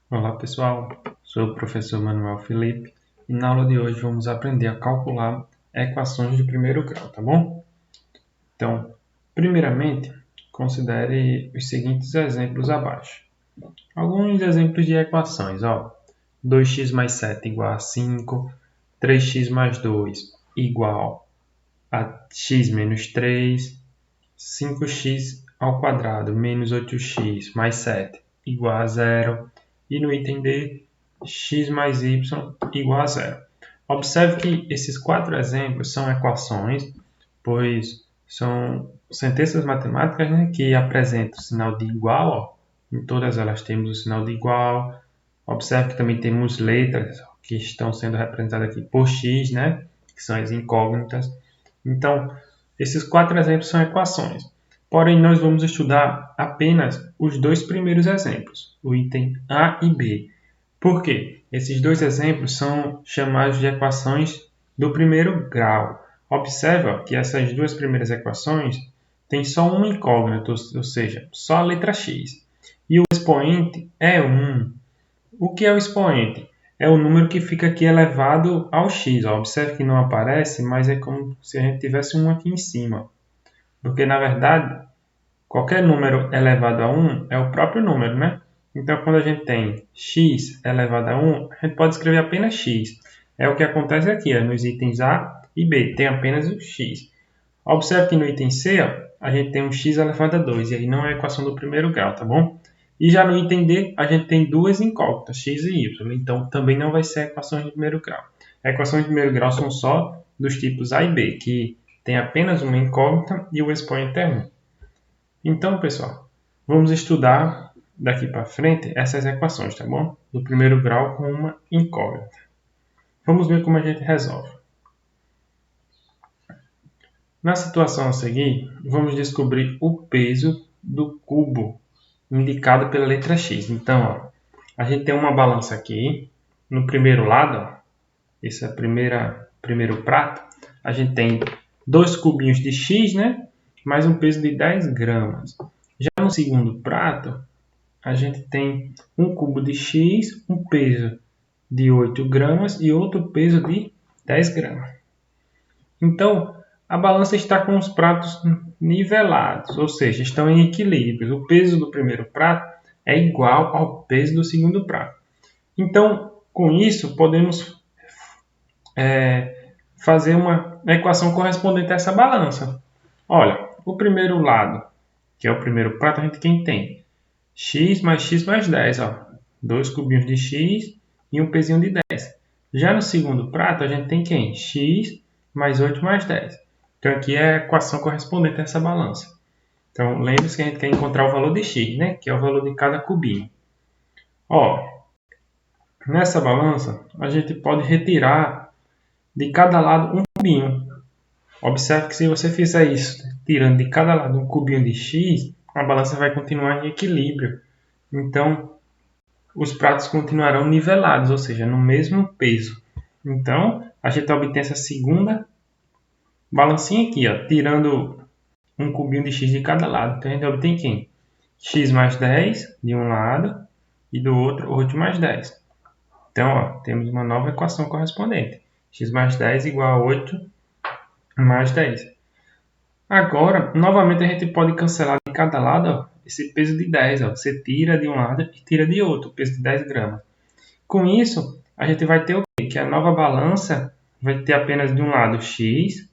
Olá pessoal, sou o professor Manuel Felipe e na aula de hoje vamos aprender a calcular equações de primeiro grau, tá bom? Então, primeiramente, considere os seguintes exemplos abaixo. Alguns exemplos de equações, 2x mais 7 igual a 5, 3x mais 2 igual a x menos 3, 5x ao quadrado menos 8x mais 7 igual a 0, e no item D, x mais y igual a 0. Observe que esses quatro exemplos são equações, pois são sentenças matemáticas, né, que apresentam o sinal de igual. Em todas elas temos o sinal de igual. Observe que também temos letras que estão sendo representadas aqui por x, né, que são as incógnitas. Então, esses quatro exemplos são equações. Porém, nós vamos estudar apenas os dois primeiros exemplos, o item A e B. Por quê? Esses dois exemplos são chamados de equações do primeiro grau. Observa que essas duas primeiras equações têm só uma incógnita, ou seja, só a letra x. E o expoente é 1. O que é o expoente? É o número que fica aqui elevado ao x. Observe que não aparece, mas é como se a gente tivesse um aqui em cima. Porque, na verdade, qualquer número elevado a 1 é o próprio número, né? Então, quando a gente tem x elevado a 1, a gente pode escrever apenas x. É o que acontece aqui, nos itens A e B, tem apenas o x. Observe que no item C, a gente tem um x elevado a 2, e aí não é a equação do primeiro grau, tá bom? E já no item D, a gente tem duas incógnitas, x e y, então também não vai ser equações de primeiro grau. Equações de primeiro grau são só dos tipos A e B, que tem apenas uma incógnita e o expoente é 1. Então, pessoal, vamos estudar daqui para frente essas equações, tá bom? Do primeiro grau com uma incógnita. Vamos ver como a gente resolve. Na situação a seguir, vamos descobrir o peso do cubo indicado pela letra X. Então, a gente tem uma balança aqui. No primeiro lado, esse é o primeiro prato, a gente tem dois cubinhos de X, né? Mais um peso de 10 gramas. Já no segundo prato, a gente tem um cubo de X, um peso de 8 gramas e outro peso de 10 gramas. Então, a balança está com os pratos nivelados, ou seja, estão em equilíbrio. O peso do primeiro prato é igual ao peso do segundo prato. Então, com isso, podemos fazer uma equação correspondente a essa balança. Olha, o primeiro lado, que é o primeiro prato, a gente tem x mais 10. Dois cubinhos de x e um pezinho de 10. Já no segundo prato, a gente tem quem? X mais 8 mais 10. Então, aqui é a equação correspondente a essa balança. Então, lembre-se que a gente quer encontrar o valor de x, né? Que é o valor de cada cubinho. Nessa balança, a gente pode retirar de cada lado um cubinho. Observe que se você fizer isso, tirando de cada lado um cubinho de x, a balança vai continuar em equilíbrio. Então, os pratos continuarão nivelados, ou seja, no mesmo peso. Então, a gente obtém essa segunda balancinha aqui, tirando um cubinho de x de cada lado. Então, a gente obtém quem? X mais 10 de um lado e do outro 8 mais 10. Então, temos uma nova equação correspondente. X mais 10 igual a 8 mais 10. Agora, novamente, a gente pode cancelar de cada lado esse peso de 10. Você tira de um lado e tira de outro, o peso de 10 gramas. Com isso, a gente vai ter o quê? Que a nova balança vai ter apenas de um lado x.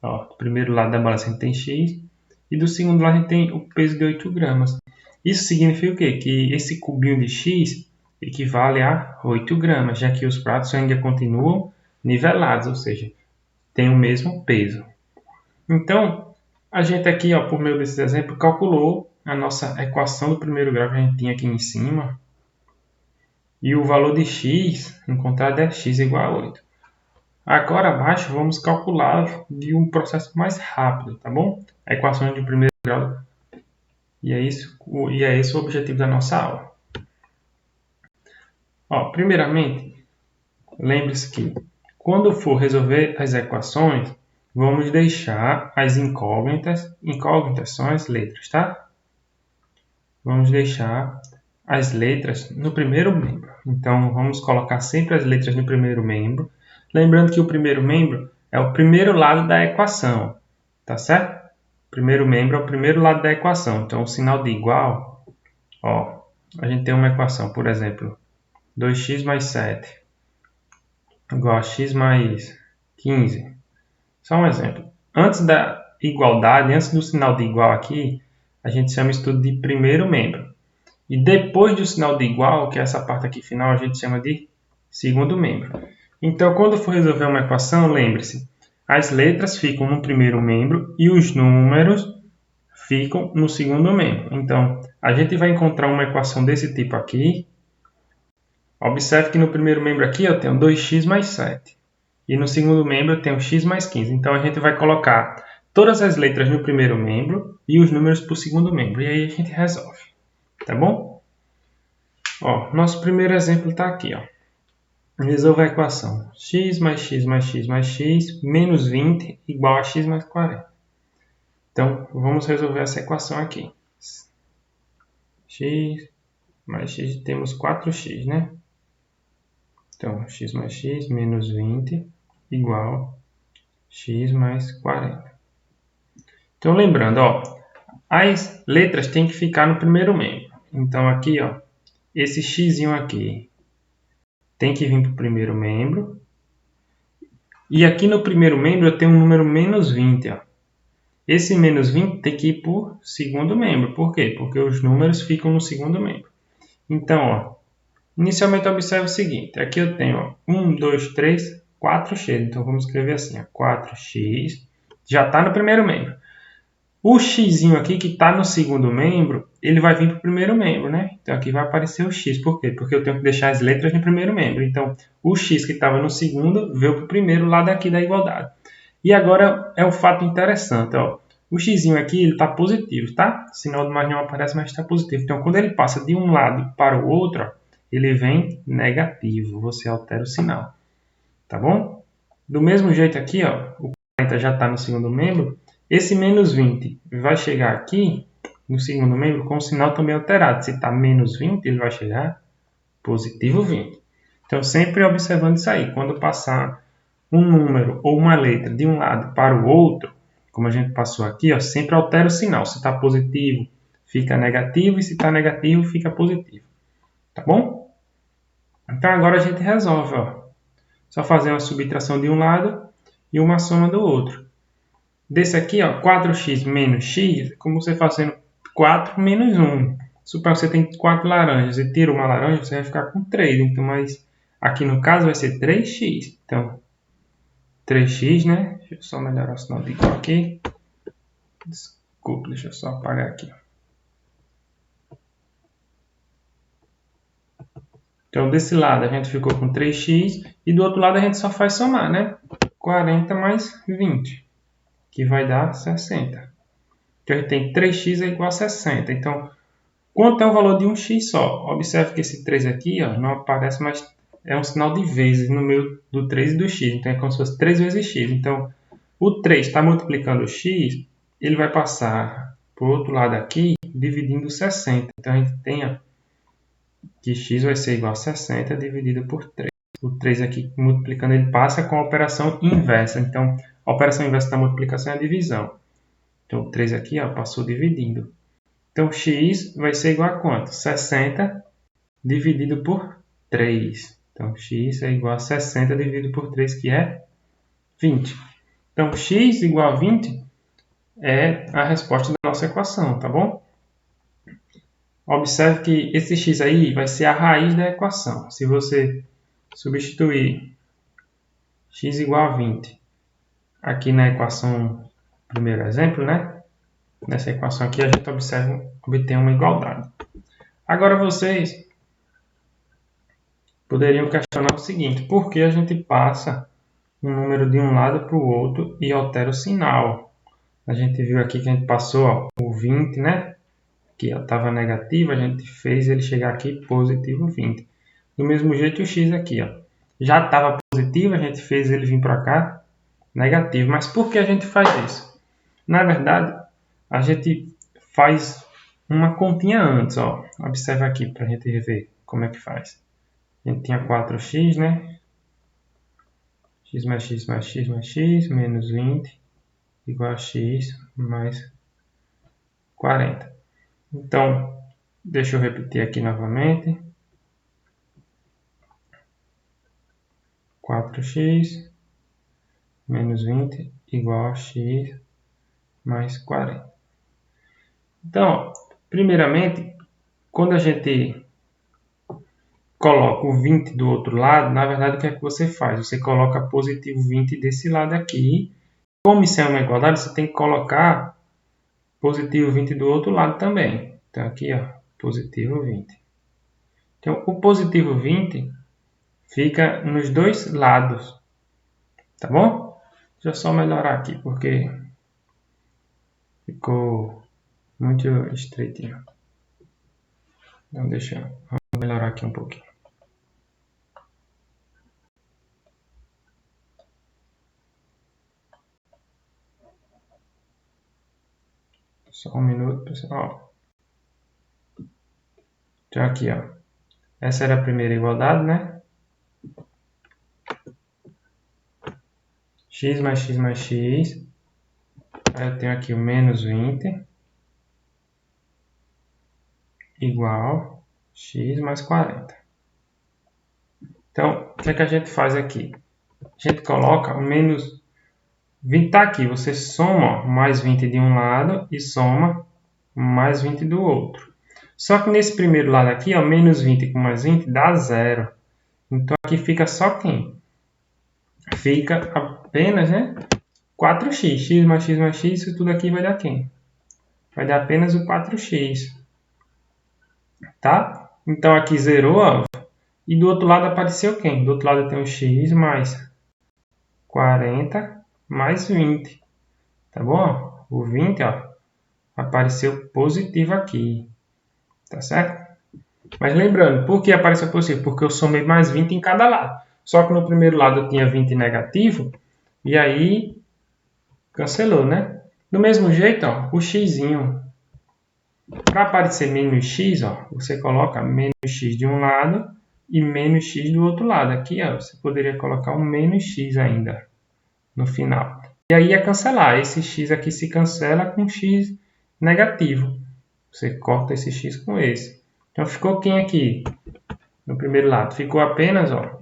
Do primeiro lado da balança a gente tem x. E do segundo lado a gente tem o peso de 8 gramas. Isso significa o quê? Que esse cubinho de x equivale a 8 gramas, já que os pratos ainda continuam nivelados, ou seja, tem o mesmo peso. Então, a gente aqui, por meio desse exemplo, calculou a nossa equação do primeiro grau que a gente tinha aqui em cima. E o valor de x encontrado é x igual a 8. Agora abaixo vamos calcular de um processo mais rápido, tá bom? Equações de primeiro grau. E é esse o objetivo da nossa aula. Primeiramente, lembre-se que quando for resolver as equações, vamos deixar as incógnitas são as letras, tá? Vamos deixar as letras no primeiro membro. Então, vamos colocar sempre as letras no primeiro membro. Lembrando que o primeiro membro é o primeiro lado da equação, tá certo? O primeiro membro é o primeiro lado da equação. Então, o sinal de igual, ó, a gente tem uma equação, por exemplo, 2x mais 7 igual a x mais 15. Só um exemplo. Antes da igualdade, antes do sinal de igual aqui, a gente chama isso tudo de primeiro membro. E depois do sinal de igual, que é essa parte aqui final, a gente chama de segundo membro. Então, quando for resolver uma equação, lembre-se, as letras ficam no primeiro membro e os números ficam no segundo membro. Então, a gente vai encontrar uma equação desse tipo aqui. Observe que no primeiro membro aqui eu tenho 2x mais 7. E no segundo membro eu tenho x mais 15. Então, a gente vai colocar todas as letras no primeiro membro e os números para o segundo membro. E aí a gente resolve. Tá bom? Ó, nosso primeiro exemplo está aqui. Ó. Resolva a equação x mais x mais x mais x menos 20 igual a x mais 40. Então, vamos resolver essa equação aqui. X mais x, temos 4x, né? Então, x mais x menos 20 igual a x mais 40. Então, lembrando, ó, as letras têm que ficar no primeiro membro. Então, aqui, ó, esse x aqui tem que vir para o primeiro membro. E aqui no primeiro membro eu tenho um número menos 20. Ó. Esse menos 20 tem que ir para o segundo membro. Por quê? Porque os números ficam no segundo membro. Então, ó, inicialmente observe o seguinte. Aqui eu tenho ó, 1, 2, 3, 4x. Então, vamos escrever assim. Ó, 4x já está no primeiro membro. O x aqui que está no segundo membro, ele vai vir para o primeiro membro, né? Então, aqui vai aparecer o x. Por quê? Porque eu tenho que deixar as letras no primeiro membro. Então, o x que estava no segundo veio para o primeiro lado aqui da igualdade. E agora é um fato interessante. Ó. O x aqui está positivo, tá? O sinal de mais não aparece, mas está positivo. Então, quando ele passa de um lado para o outro, ó, ele vem negativo. Você altera o sinal. Tá bom? Do mesmo jeito aqui, ó, o 40 já está no segundo membro. Esse menos 20 vai chegar aqui no segundo membro com o sinal também alterado. Se está menos 20, ele vai chegar positivo 20. Então, sempre observando isso aí. Quando passar um número ou uma letra de um lado para o outro, como a gente passou aqui, ó, sempre altera o sinal. Se está positivo, fica negativo. E se está negativo, fica positivo. Tá bom? Então, agora a gente resolve. Ó. Só fazer uma subtração de um lado e uma soma do outro. Desse aqui, ó, 4x menos x, como você fazendo 4 menos 1. Suponha que você tem 4 laranjas e tira uma laranja, você vai ficar com 3. Então, mas aqui no caso vai ser 3x. Então, 3x, né? Deixa eu só melhorar o sinal de igual aqui. Desculpa, deixa eu só apagar aqui. Então, desse lado a gente ficou com 3x e do outro lado a gente só faz somar, né? 40 mais 20. Que vai dar 60. Então, a gente tem 3x é igual a 60. Então, quanto é o valor de um x só? Observe que esse 3 aqui ó, não aparece, mas é um sinal de vezes no meio do 3 e do x. Então, é como se fosse 3 vezes x. Então, o 3 está multiplicando o x, ele vai passar para o outro lado aqui, dividindo 60. Então, a gente tem ó, que x vai ser igual a 60 dividido por 3. O 3 aqui, multiplicando, ele passa com a operação inversa. Então, a operação inversa da multiplicação é a divisão. Então, o 3 aqui ó, passou dividindo. Então, x vai ser igual a quanto? 60 dividido por 3. Então, x é igual a 60 dividido por 3, que é 20. Então, x igual a 20 é a resposta da nossa equação, tá bom? Observe que esse x aí vai ser a raiz da equação. Se você substituir x igual a 20 aqui na equação, primeiro exemplo, né? Nessa equação aqui a gente obtém uma igualdade. Agora vocês poderiam questionar o seguinte: por que a gente passa um número de um lado para o outro e altera o sinal? A gente viu aqui que a gente passou ó, o 20, né? Que estava negativo, a gente fez ele chegar aqui positivo 20. Do mesmo jeito o x aqui, ó, já estava positivo, a gente fez ele vir para cá negativo. Mas por que a gente faz isso? Na verdade, a gente faz uma continha antes, ó. Observa aqui para a gente ver como é que faz. A gente tinha 4x, né? X mais x mais x mais x, menos 20, igual a x mais 40. Então, deixa eu repetir aqui novamente. 4x menos 20 igual a x mais 40. Então, primeiramente, quando a gente coloca o 20 do outro lado, na verdade, o que é que você faz? Você coloca positivo 20 desse lado aqui. Como isso é uma igualdade, você tem que colocar positivo 20 do outro lado também. Então, aqui, ó, positivo 20. Então, o positivo 20 fica nos dois lados, tá bom? Deixa eu só melhorar aqui, porque ficou muito estreitinho. Então, vamos melhorar aqui um pouquinho. Só um minuto, pessoal. Então, aqui, ó. Essa era a primeira igualdade, né? X mais x mais x. Aí eu tenho aqui o menos 20 igual x mais 40. Então, o que é que a gente faz aqui? A gente coloca o menos 20 está aqui. Você soma mais 20 de um lado e soma mais 20 do outro. Só que nesse primeiro lado aqui, ó, menos 20 com mais 20 dá 0. Então, aqui fica só quem? Fica apenas, né? 4x. X mais x mais x, isso tudo aqui vai dar quem? Vai dar apenas o 4x. Tá? Então, aqui zerou, ó. E do outro lado apareceu quem? Do outro lado tem o x mais 40 mais 20. Tá bom? O 20, ó, apareceu positivo aqui. Tá certo? Mas lembrando, por que apareceu positivo? Porque eu somei mais 20 em cada lado. Só que no primeiro lado eu tinha 20 negativo. E aí, cancelou, né? Do mesmo jeito, ó, o xzinho. Para aparecer menos x, ó, você coloca menos x de um lado e menos x do outro lado. Aqui, ó, você poderia colocar um menos x ainda no final. E aí ia cancelar. Esse x aqui se cancela com x negativo. Você corta esse x com esse. Então, ficou quem aqui? No primeiro lado. Ficou apenas, ó,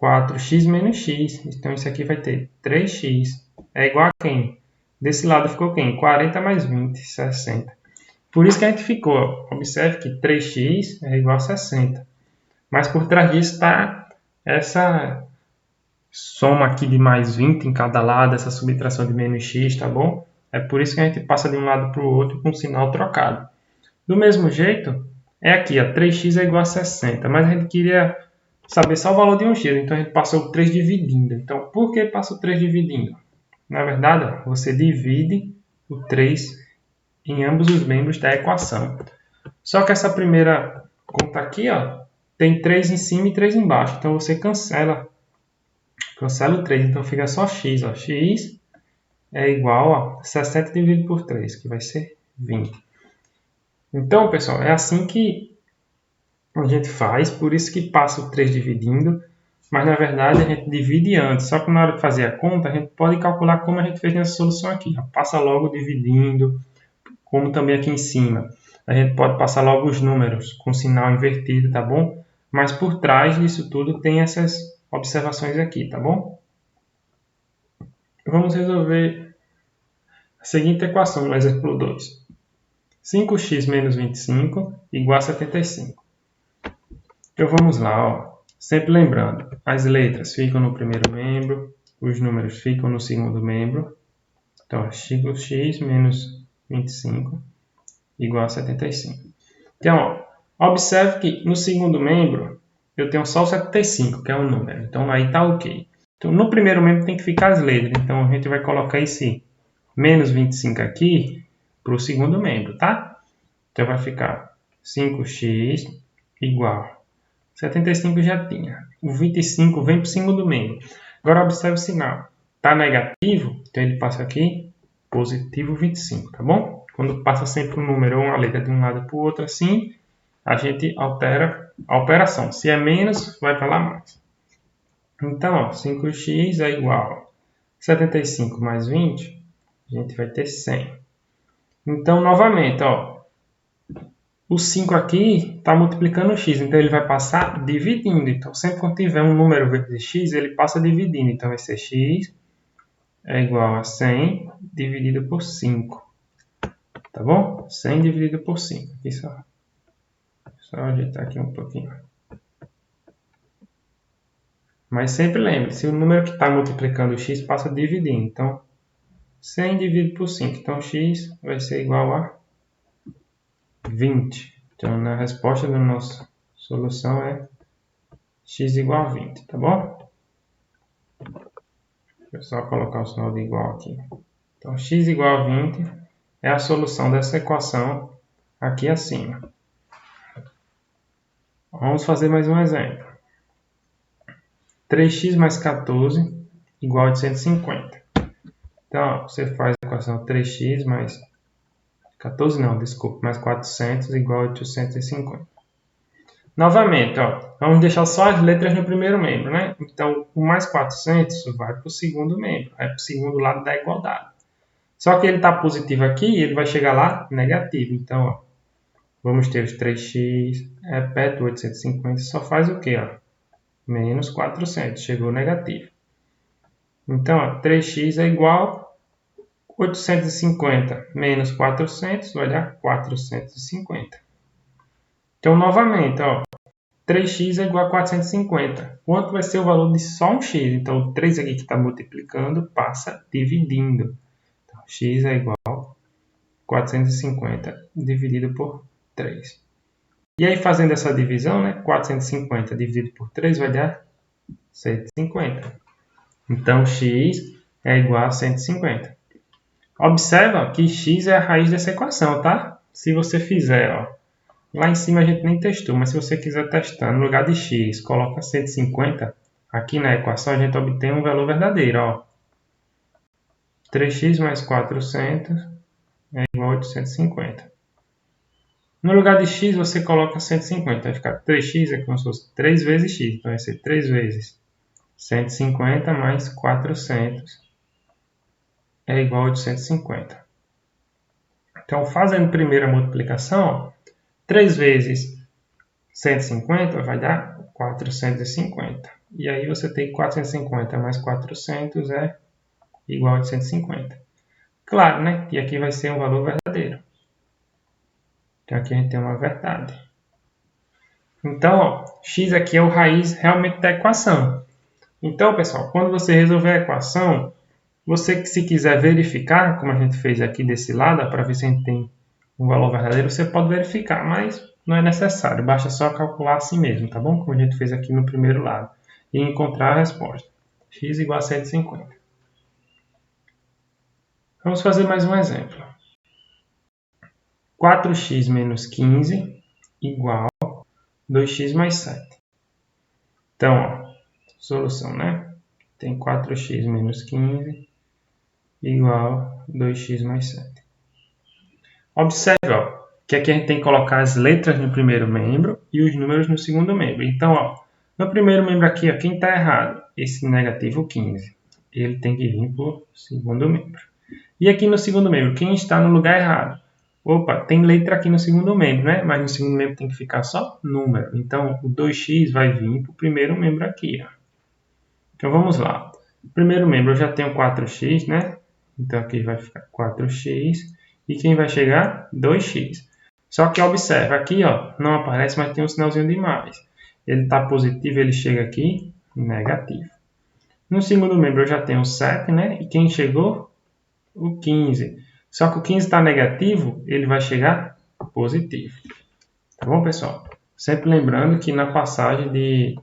4x menos x. Então, isso aqui vai ter 3x. É igual a quem? Desse lado ficou quem? 40 mais 20, 60. Por isso que a gente ficou. Observe que 3x é igual a 60. Mas por trás disso está essa soma aqui de mais 20 em cada lado, essa subtração de menos x, tá bom? É por isso que a gente passa de um lado para o outro com o sinal trocado. Do mesmo jeito, é aqui, ó, 3x é igual a 60, mas a gente queria saber só o valor de um x, então a gente passou o 3 dividindo. Então, por que passa o 3 dividindo? Na verdade, ó, você divide o 3 em ambos os membros da equação. Só que essa primeira conta aqui, ó, tem 3 em cima e 3 embaixo, então você cancela o 3, então fica só x. Ó. X é igual a 60 dividido por 3, que vai ser 20. Então, pessoal, é assim que a gente faz, por isso que passa o 3 dividindo, mas na verdade a gente divide antes. Só que na hora de fazer a conta, a gente pode calcular como a gente fez nessa solução aqui. Ó. Passa logo dividindo, como também aqui em cima. A gente pode passar logo os números com sinal invertido, tá bom? Mas por trás disso tudo tem essas observações aqui, tá bom? Vamos resolver a seguinte equação no exemplo 2. 5x menos 25 igual a 75. Então vamos lá, ó. Sempre lembrando, as letras ficam no primeiro membro, os números ficam no segundo membro. Então, 5x menos 25 igual a 75. Então, ó, observe que no segundo membro eu tenho só o 75, que é um número. Então, aí está ok. Então, no primeiro membro tem que ficar as letras. Então, a gente vai colocar esse menos 25 aqui para o segundo membro, tá? Então, vai ficar 5x igual. 75 já tinha. O 25 vem para o segundo membro. Agora, observe o sinal. Está negativo, então ele passa aqui positivo 25, tá bom? Quando passa sempre um número ou uma letra de um lado para o outro assim, a gente altera a operação. Se é menos, vai para lá mais. Então, ó, 5x é igual a 75 mais 20, a gente vai ter 100. Então, novamente, ó, o 5 aqui está multiplicando o x, então ele vai passar dividindo. Então, sempre que tiver um número vezes x, ele passa dividindo. Então, vai ser x é igual a 100 dividido por 5. Tá bom? 100 dividido por 5. Aqui só ajeitar aqui um pouquinho. Mas sempre lembre, se o número que está multiplicando o x passa dividindo. Então, 100 dividido por 5. Então, x vai ser igual a 20. Então, na resposta da nossa solução é x igual a 20, tá bom? Vou só colocar o sinal de igual aqui. Então, x igual a 20 é a solução dessa equação aqui acima. Vamos fazer mais um exemplo. 3x mais 14 igual a 850. Então, você faz a equação 3x mais 14 não, desculpa, mais 400 igual a 850. Novamente, ó, vamos deixar só as letras no primeiro membro, né? Então, o mais 400 vai para o segundo membro, vai para o segundo lado da igualdade. Só que ele está positivo aqui e ele vai chegar lá negativo. Então, ó, vamos ter os 3x, repete o 850, só faz o quê? Ó? Menos 400, chegou negativo. Então, ó, 3x é igual a 850 menos 400, vai dar 450. Então, novamente, ó, 3x é igual a 450. Quanto vai ser o valor de só um x? Então, o 3 aqui que está multiplicando passa dividindo. Então, x é igual a 450 dividido por 3. E aí, fazendo essa divisão, né, 450 dividido por 3 vai dar 150. Então, x é igual a 150. Observa que x é a raiz dessa equação, tá? Se você fizer, ó, lá em cima a gente nem testou, mas se você quiser testar, no lugar de x, coloca 150, aqui na equação a gente obtém um valor verdadeiro, ó. 3x mais 400 é igual a 850. No lugar de x, você coloca 150. Vai ficar 3x é como se fosse 3 vezes x. Então, vai ser 3 vezes 150 mais 400 é igual a 850. Então, fazendo a primeira multiplicação, 3 vezes 150 vai dar 450. E aí, você tem 450 mais 400 é igual a 850. Claro, né? E aqui vai ser um valor verdadeiro. Então, aqui a gente tem uma verdade. Então, ó, x aqui é o raiz realmente da equação. Então, pessoal, quando você resolver a equação, você, se quiser verificar, como a gente fez aqui desse lado, para ver se a gente tem um valor verdadeiro, você pode verificar, mas não é necessário. Basta só calcular assim mesmo, tá bom? Como a gente fez aqui no primeiro lado. E encontrar a resposta. X igual a 150. Vamos fazer mais um exemplo. 4x menos 15 igual a 2x mais 7. Então, ó, solução, né? Tem 4x menos 15 igual a 2x mais 7. Observe, ó, que aqui a gente tem que colocar as letras no primeiro membro e os números no segundo membro. Então, ó, no primeiro membro aqui, ó, quem está errado? Esse negativo 15. Ele tem que vir para o segundo membro. E aqui no segundo membro, quem está no lugar errado? Opa, tem letra aqui no segundo membro, né? Mas no segundo membro tem que ficar só número. Então, o 2x vai vir para o primeiro membro aqui, ó. Então, vamos lá. Primeiro membro, eu já tenho 4x, né? Então, aqui vai ficar 4x. E quem vai chegar? 2x. Só que observa, aqui ó, não aparece, mas tem um sinalzinho de mais. Ele está positivo, ele chega aqui negativo. No segundo membro, eu já tenho 7, né? E quem chegou? O 15. Só que o 15 está negativo, ele vai chegar positivo. Tá bom, pessoal? Sempre lembrando que na passagem de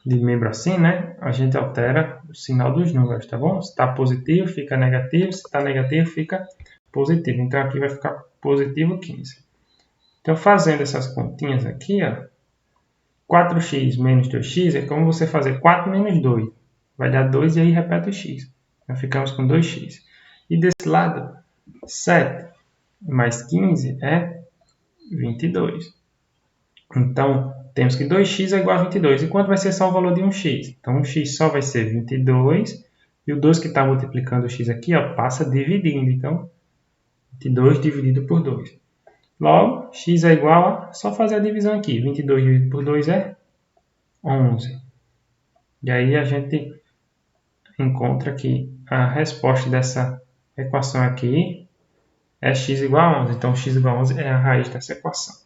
membro assim, né? A gente altera o sinal dos números, tá bom? Se está positivo, fica negativo. Se está negativo, fica positivo. Então, aqui vai ficar positivo 15. Então, fazendo essas continhas aqui, ó, 4x menos 2x é como você fazer 4 menos 2. Vai dar 2 e aí repete o x. Então, ficamos com 2x. E desse lado, 7 mais 15 é 22. Então, temos que 2x é igual a 22. E quanto vai ser só o valor de 1x? Então, 1x só vai ser 22. E o 2 que está multiplicando o x aqui, ó, passa dividindo. Então, 22 dividido por 2. Logo, x é igual a... Só fazer a divisão aqui. 22 dividido por 2 é 11. E aí a gente encontra que a resposta dessa equação aqui é x igual a 11. Então, x igual a 11 é a raiz dessa equação.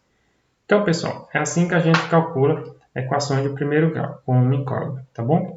Então, pessoal, é assim que a gente calcula equações de primeiro grau, com uma incógnita, tá bom?